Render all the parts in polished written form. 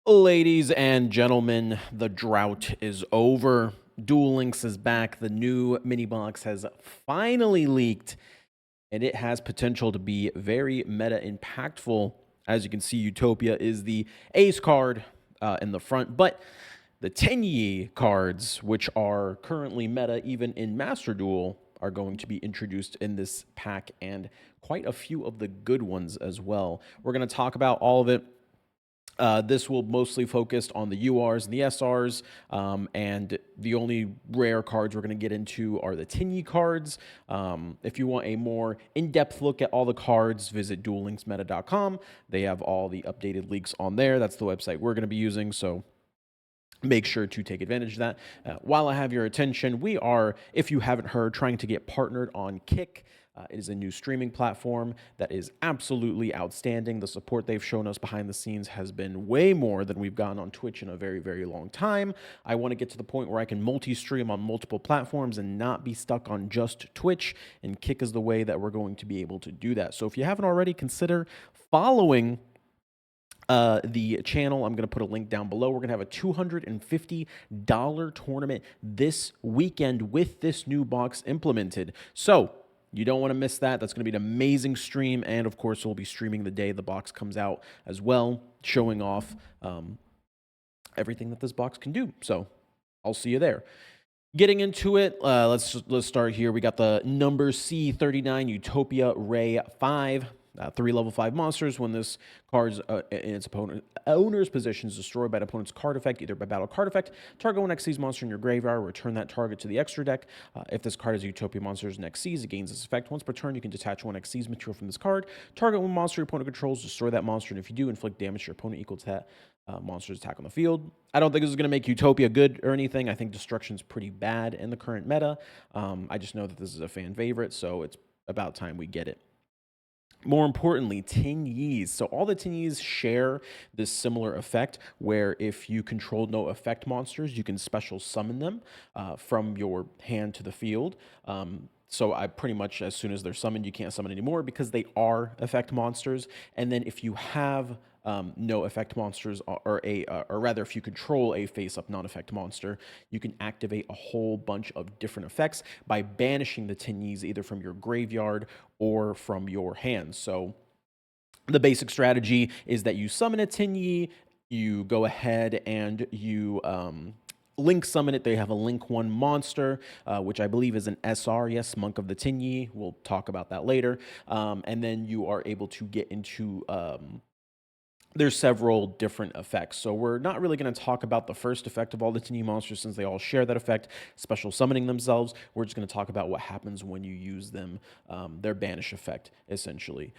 Ladies and gentlemen, the drought is over. Duel Links is back. The new mini box has finally leaked, and it has potential to be very meta impactful. As you can see, Utopia is the ace card in the front, but the Tinyi cards, which are currently meta even in Master Duel, are going to be introduced in this pack, and quite a few of the good ones as well. We're going to talk about all of it. This will mostly focus on the URs and the SRs, and the only rare cards we're going to get into are the Tinyi cards. If you want a more in-depth look at all the cards, visit duellinksmeta.com. They have all the updated leaks on there. That's the website we're going to be using, so make sure to take advantage of that. While I have your attention, we are, if you haven't heard, trying to get partnered on Kick. It is a new streaming platform that is absolutely outstanding. The support they've shown us behind the scenes has been way more than we've gotten on Twitch in a very, very long time. I want to get to the point where I can multi-stream on multiple platforms and not be stuck on just Twitch, and Kick is the way that we're going to be able to do that. So if you haven't already, consider following the channel. I'm going to put a link down below. We're going to have a $250 tournament this weekend with this new box implemented. So you don't want to miss that. That's going to be an amazing stream. And of course, we'll be streaming the day the box comes out as well, showing off everything that this box can do. So I'll see you there. Getting into it, let's start here. We got the number C39 Utopia Ray 5. 3 level 5 monsters. When this card's in its owner's position is destroyed by an opponent's card effect, either by battle card effect, target one Xyz monster in your graveyard, return that target to the extra deck. If this card is a Utopia monster's next Xyz, it gains this effect. Once per turn, you can detach one Xyz material from this card, target one monster your opponent controls, destroy that monster, and if you do, inflict damage to your opponent equal to that monster's attack on the field. I don't think this is going to make Utopia good or anything. I think destruction's pretty bad in the current meta. I just know that this is a fan favorite, so it's about time we get it. More importantly, Tinyis. So all the Tinyis share this similar effect where if you control no effect monsters, you can special summon them from your hand to the field. So I pretty much, as soon as they're summoned, you can't summon anymore because they are effect monsters. And then if you have no effect monsters, or rather, if you control a face-up non-effect monster, you can activate a whole bunch of different effects by banishing the Tinyis either from your graveyard or from your hand. So the basic strategy is that you summon a Tinyi, you go ahead and you link summon it. They have a link 1 monster, which I believe is an SR. Yes, Monk of the Tinyi. We'll talk about that later. And then you are able to get into there's several different effects. So we're not really going to talk about the first effect of all the Tinyi monsters since they all share that effect, special summoning themselves. We're just going to talk about what happens when you use them, their banish effect, essentially.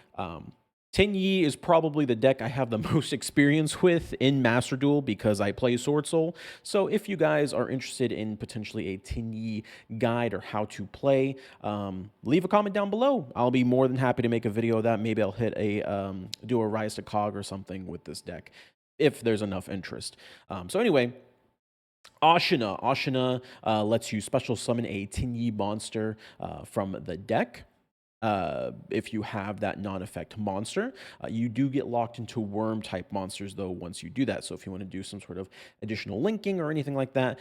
Tinyi is probably the deck I have the most experience with in Master Duel because I play Sword Soul. So if you guys are interested in potentially a Tinyi guide or how to play, leave a comment down below. I'll be more than happy to make a video of that. Maybe I'll hit do a Rise to Cog or something with this deck if there's enough interest. So anyway, Ashina lets you special summon a Tinyi monster from the deck. If you have that non-effect monster, you do get locked into worm type monsters though once you do that. So if you want to do some sort of additional linking or anything like that,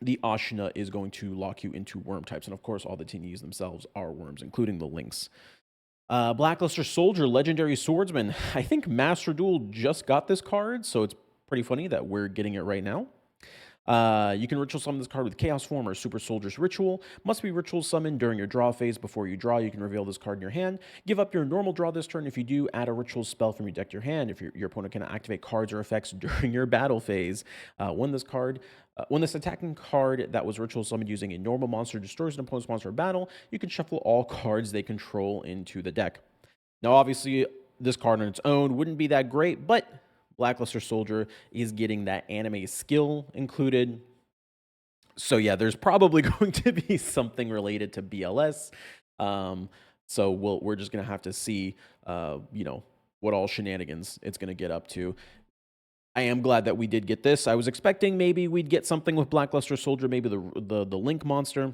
the Ashina is going to lock you into worm types. And of course, all the Tinyis themselves are worms, including the links. Blackluster Soldier, Legendary Swordsman. I think Master Duel just got this card, so it's pretty funny that we're getting it right now. You can ritual summon this card with Chaos Form or Super Soldier's Ritual. Must be ritual summoned during your draw phase. Before you draw, you can reveal this card in your hand. Give up your normal draw this turn. If you do, add a ritual spell from your deck to your hand. If your opponent can activate cards or effects during your battle phase. When this attacking card that was ritual summoned using a normal monster destroys an opponent's monster in battle, you can shuffle all cards they control into the deck. Now, obviously, this card on its own wouldn't be that great, but Blackluster Soldier is getting that anime skill included. So yeah, there's probably going to be something related to BLS. So we're just going to have to see, what all shenanigans it's going to get up to. I am glad that we did get this. I was expecting maybe we'd get something with Blackluster Soldier, maybe the Link monster.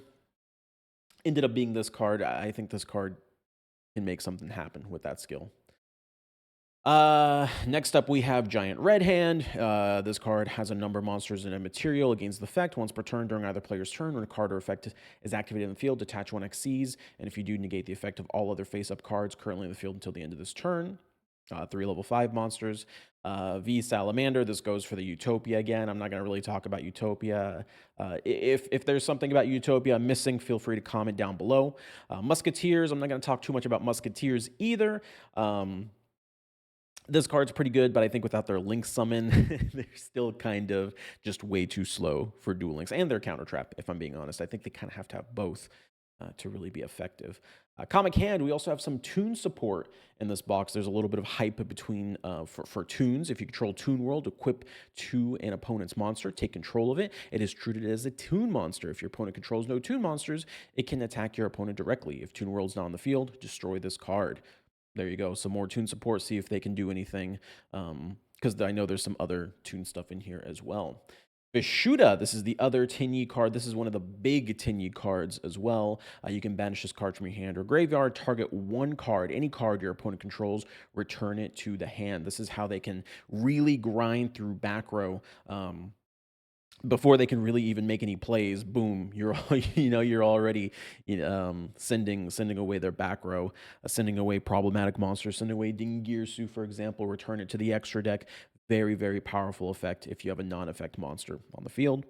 Ended up being this card. I think this card can make something happen with that skill. Next up, we have Giant Red Hand. This card has a number of monsters and a material. It gains the effect once per turn during either player's turn. When a card or effect is activated in the field, detach one Xyz. And if you do, negate the effect of all other face-up cards currently in the field until the end of this turn. 3 level 5 monsters. V Salamander. This goes for the Utopia again. I'm not going to really talk about Utopia. If there's something about Utopia I'm missing, feel free to comment down below. Musketeers. I'm not going to talk too much about Musketeers either. This card's pretty good, but I think without their Link Summon, they're still kind of just way too slow for Duel Links and their Counter Trap, if I'm being honest. I think they kind of have to have both to really be effective. Comic Hand, we also have some Toon support in this box. There's a little bit of hype between for Toons. If you control Toon World, equip to an opponent's monster, take control of it. It is treated as a Toon monster. If your opponent controls no Toon monsters, it can attack your opponent directly. If Toon World's not on the field, destroy this card. There you go. Some more Toon support. See if they can do anything. Because I know there's some other Toon stuff in here as well. Vishuda, this is the other Tinyi card. This is one of the big Tinyi cards as well. You can banish this card from your hand or graveyard, target one card, any card your opponent controls, return it to the hand. This is how they can really grind through back row. Before they can really even make any plays, boom, you're you're already sending away their back row, sending away problematic monsters, sending away Dingirsu, for example, return it to the extra deck. Very, very powerful effect if you have a non-effect monster on the field.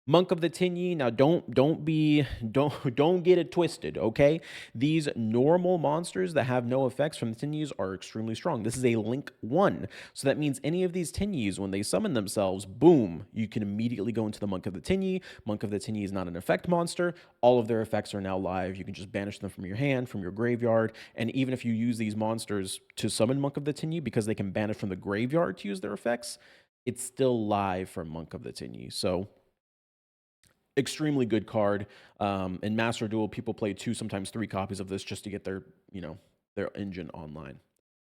Monk of the Tinyi. Now, don't get it twisted, okay? These normal monsters that have no effects from the Tinyis are extremely strong. This is a Link 1, so that means any of these Tinyis, when they summon themselves, boom, you can immediately go into the Monk of the Tinyi. Monk of the Tinyi is not an effect monster. All of their effects are now live. You can just banish them from your hand, from your graveyard, and even if you use these monsters to summon Monk of the Tinyi, because they can banish from the graveyard to use their effects, it's still live for Monk of the Tinyi. So extremely good card. In Master Duel, people play 2, sometimes 3 copies of this just to get their, their engine online.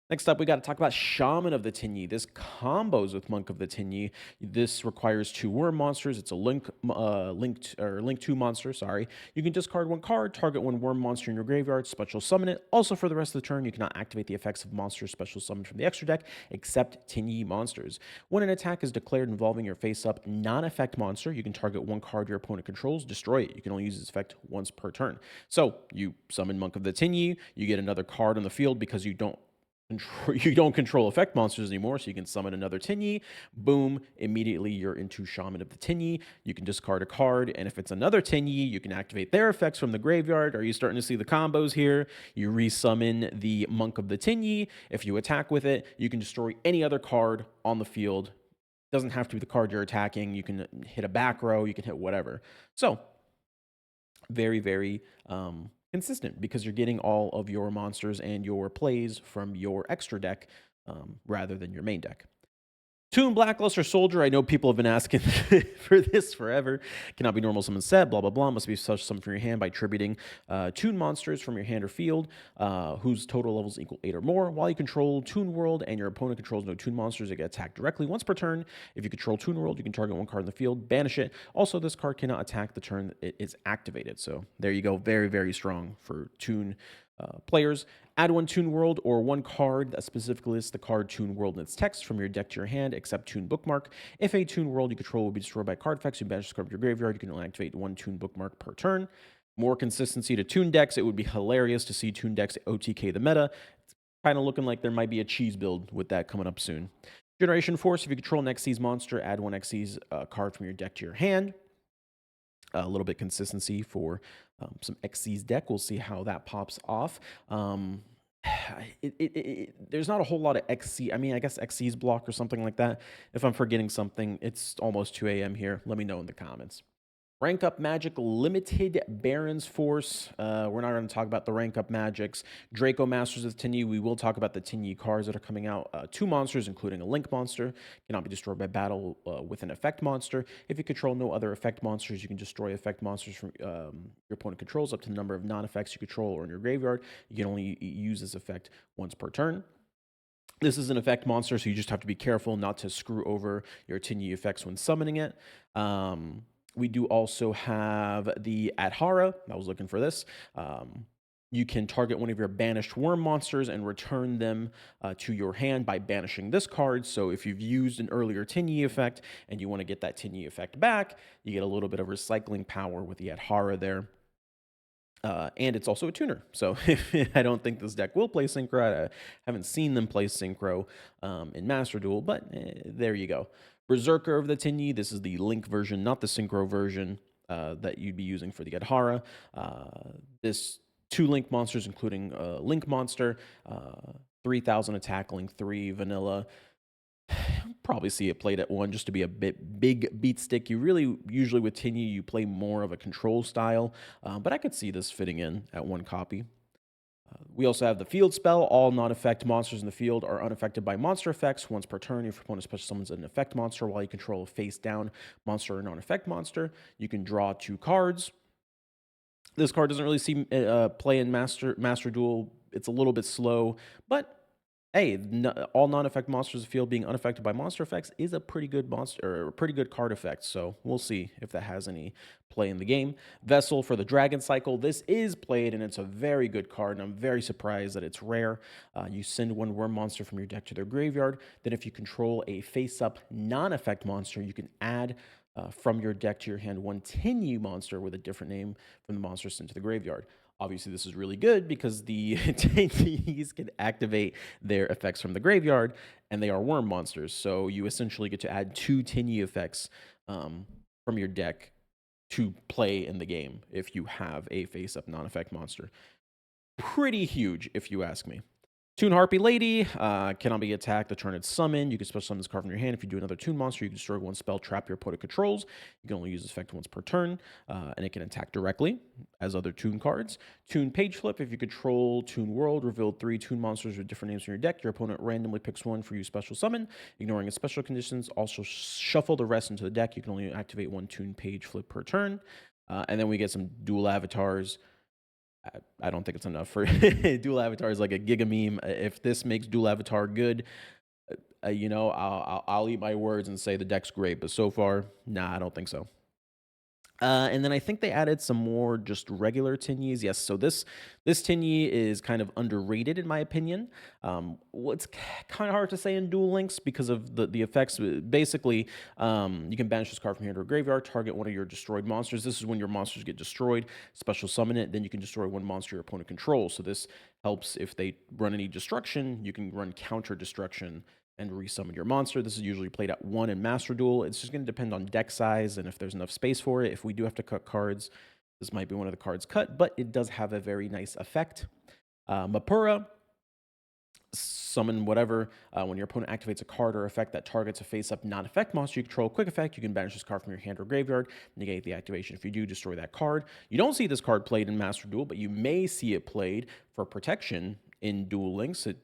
Next up, we got to talk about Shaman of the Tinyi. This combos with Monk of the Tinyi. This requires 2 worm monsters. It's a Link 2 monster, sorry. You can discard 1 card, target 1 worm monster in your graveyard, special summon it. Also, for the rest of the turn, you cannot activate the effects of monsters special summoned from the extra deck, except Tinyi monsters. When an attack is declared involving your face-up non-effect monster, you can target 1 card your opponent controls, destroy it. You can only use this effect once per turn. So, you summon Monk of the Tinyi, you get another card on the field because you don't control effect monsters anymore, so you can summon another Tinyi. Boom, immediately you're into Shaman of the Tinyi. You can discard a card, and if it's another Tinyi, you can activate their effects from the graveyard. Are you starting to see the combos here? You resummon the Monk of the Tinyi. If you attack with it, you can destroy any other card on the field. Doesn't have to be the card you're attacking. You can hit a back row, you can hit whatever. So, very, very consistent because you're getting all of your monsters and your plays from your extra deck rather than your main deck. Toon Blackluster Soldier. I know people have been asking for this forever. Cannot be normal summon set, blah, blah, blah. Must be such summon from your hand by attributing Toon monsters from your hand or field whose total levels equal 8 or more. While you control Toon World and your opponent controls no Toon monsters, they get attacked directly once per turn. If you control Toon World, you can target 1 card in the field, banish it. Also, this card cannot attack the turn it is activated. So there you go. Very, very strong for Toon players. Add 1 Toon World or 1 card that specifically lists the card Toon World and its text from your deck to your hand, except Toon Bookmark. If a Toon World you control will be destroyed by card effects, you banish the card from your graveyard. You can only activate 1 Toon Bookmark per turn. More consistency to Toon decks. It would be hilarious to see Toon decks OTK the meta. It's kind of looking like there might be a cheese build with that coming up soon. Generation Force. If you control an Xyz monster, add 1 Xyz card from your deck to your hand. A little bit consistency for some Xyz deck. We'll see how that pops off. There's not a whole lot of XC. I mean, I guess Xyz block or something like that. If I'm forgetting something, it's almost 2 a.m. here. Let me know in the comments. Rank Up Magic Limited Baron's Force. We're not going to talk about the Rank Up Magics. Draco Masters of Tinyi. We will talk about the Tinyi cards that are coming out. 2 monsters, including a Link monster. Cannot be destroyed by battle with an effect monster. If you control no other effect monsters, you can destroy effect monsters from your opponent controls up to the number of non-effects you control or in your graveyard. You can only use this effect once per turn. This is an effect monster, so you just have to be careful not to screw over your Tinyi effects when summoning it. We do also have the Adhara. I was looking for this. You can target one of your banished worm monsters and return them to your hand by banishing this card. So if you've used an earlier Tinyi effect and you want to get that Tinyi effect back, you get a little bit of recycling power with the Adhara there. And it's also a tuner. So I don't think this deck will play Synchro. I haven't seen them play Synchro in Master Duel, but there you go. Berserker of the Tinyi. This is the Link version, not the Synchro version that you'd be using for the Adhara. This 2 Link monsters, including Link Monster, 3,000 attack, Link 3, vanilla. Probably see it played at 1 just to be a bit big beat stick. You really, usually with Tinyi, you play more of a control style, but I could see this fitting in at 1 copy. We also have the field spell. All non-effect monsters in the field are unaffected by monster effects. Once per turn, if your opponent special summons an effect monster while you control a face-down monster or non-effect monster, you can draw 2 cards. This card doesn't really see play in Master Duel. It's a little bit slow, but hey, all non-effect monsters of the field being unaffected by monster effects is a pretty good monster or a pretty good card effect. So we'll see if that has any play in the game. Vessel for the Dragon Cycle. This is played and it's a very good card. And I'm very surprised that it's rare. You send 1 worm monster from your deck to their graveyard. Then if you control a face-up non-effect monster, you can add from your deck to your hand 1 Tinyi monster with a different name from the monster sent to the graveyard. Obviously, this is really good because the Tinyis can activate their effects from the graveyard, and they are worm monsters. So you essentially get to add 2 Tinyi effects from your deck to play in the game if you have a face-up non-effect monster. Pretty huge, if you ask me. Toon Harpy Lady cannot be attacked the turn it's summoned. You can special summon this card from your hand. If you do another Toon monster, you can destroy 1 spell trap your opponent controls. You can only use this effect once per turn, and it can attack directly as other Toon cards. Toon Page Flip. If you control Toon World, reveal 3 Toon monsters with different names from your deck. Your opponent randomly picks 1 for you special summon, ignoring its special conditions. Also shuffle the rest into the deck. You can only activate 1 Toon Page Flip per turn. And then we get some dual avatars. I don't think it's enough for Dual Avatar is like a giga meme. If this makes Dual Avatar good, I'll eat my words and say the deck's great. But so far, nah, I don't think so. And then I think they added some more just regular Tinyis. Yes, so this Tinyi is kind of underrated in my opinion. It's kind of hard to say in Duel Links because of the effects. Basically, you can banish this card from hand to a graveyard, target one of your destroyed monsters. This is when your monsters get destroyed, special summon it, then you can destroy 1 monster your opponent controls. So this helps if they run any destruction, you can run counter destruction and resummon your monster. This is usually played at 1 in Master Duel. It's just going to depend on deck size and if there's enough space for it. If we do have to cut cards, this might be one of the cards cut, but it does have a very nice effect. Mapura, summon whatever. When your opponent activates a card or effect that targets a face-up non-effect monster you control, quick effect, you can banish this card from your hand or graveyard, negate the activation. If you do, destroy that card. You don't see this card played in Master Duel, but you may see it played for protection in Duel Links. It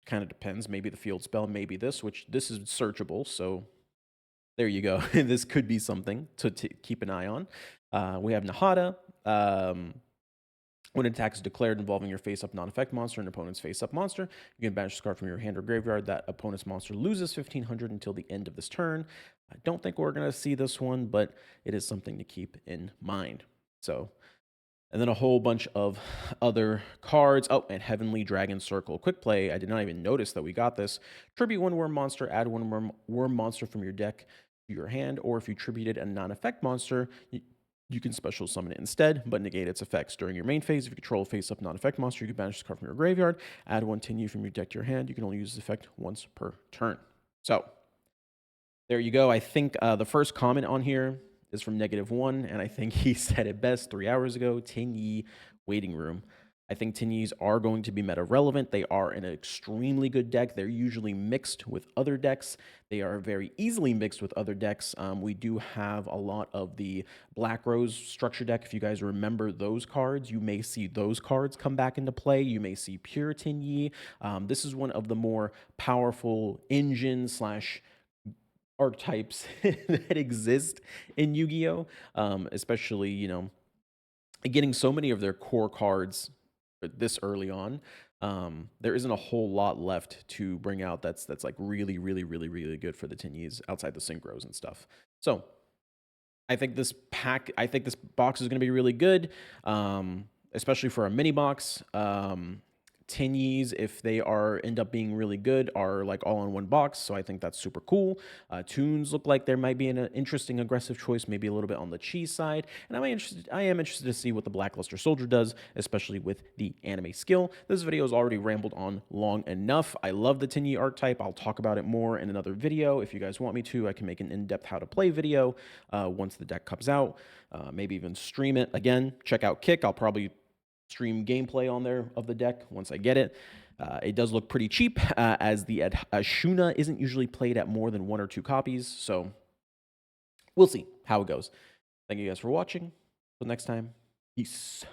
kind of depends. Maybe the field spell, maybe this, which this is searchable. So there you go. This could be something to keep an eye on. We have Nahada. When an attack is declared involving your face-up non-effect monster and opponent's face-up monster, you can banish this card from your hand or graveyard. That opponent's monster loses 1,500 until the end of this turn. I don't think we're going to see this one, but it is something to keep in mind. So, and then a whole bunch of other cards. Oh, and Heavenly Dragon Circle. Quick play. I did not even notice that we got this. Tribute 1 worm monster. Add 1 worm monster from your deck to your hand. Or if you tributed a non-effect monster, you can special summon it instead, but negate its effects. During your main phase, if you control a face-up non-effect monster, you can banish this card from your graveyard. Add 1 Tinyi from your deck to your hand. You can only use this effect once per turn. So, there you go. I think the first comment on here is from -1, and I think he said it best 3 hours ago. Tinyi waiting room. I think Tinyis are going to be meta relevant. They are an extremely good deck. They're usually mixed with other decks. They are very easily mixed with other decks. We do have a lot of the Black Rose structure deck. If you guys remember those cards, you may see those cards come back into play. You may see pure Tinyi. This is one of the more powerful engine slash archetypes that exist in Yu-Gi-Oh! Especially, getting so many of their core cards this early on. There isn't a whole lot left to bring out that's like really, really, really, really good for the Tinyis outside the synchros and stuff. So I think this box is going to be really good. especially for a mini box. Tinyis, if they end up being really good, are like all in one box, so I think that's super cool. Tunes look like there might be an interesting aggressive choice, maybe a little bit on the cheese side, and I am interested to see what the Blackluster Soldier does, especially with the anime skill. This video has already rambled on long enough. I love the Tinyi archetype. I'll talk about it more in another video. If you guys want me to, I can make an in-depth how to play video once the deck comes out, maybe even stream it. Again, check out Kick. I'll probably stream gameplay on there of the deck once I get it. It does look pretty cheap, as the Ashuna isn't usually played at more than 1 or 2 copies, so we'll see how it goes. Thank you guys for watching. Until next time, peace.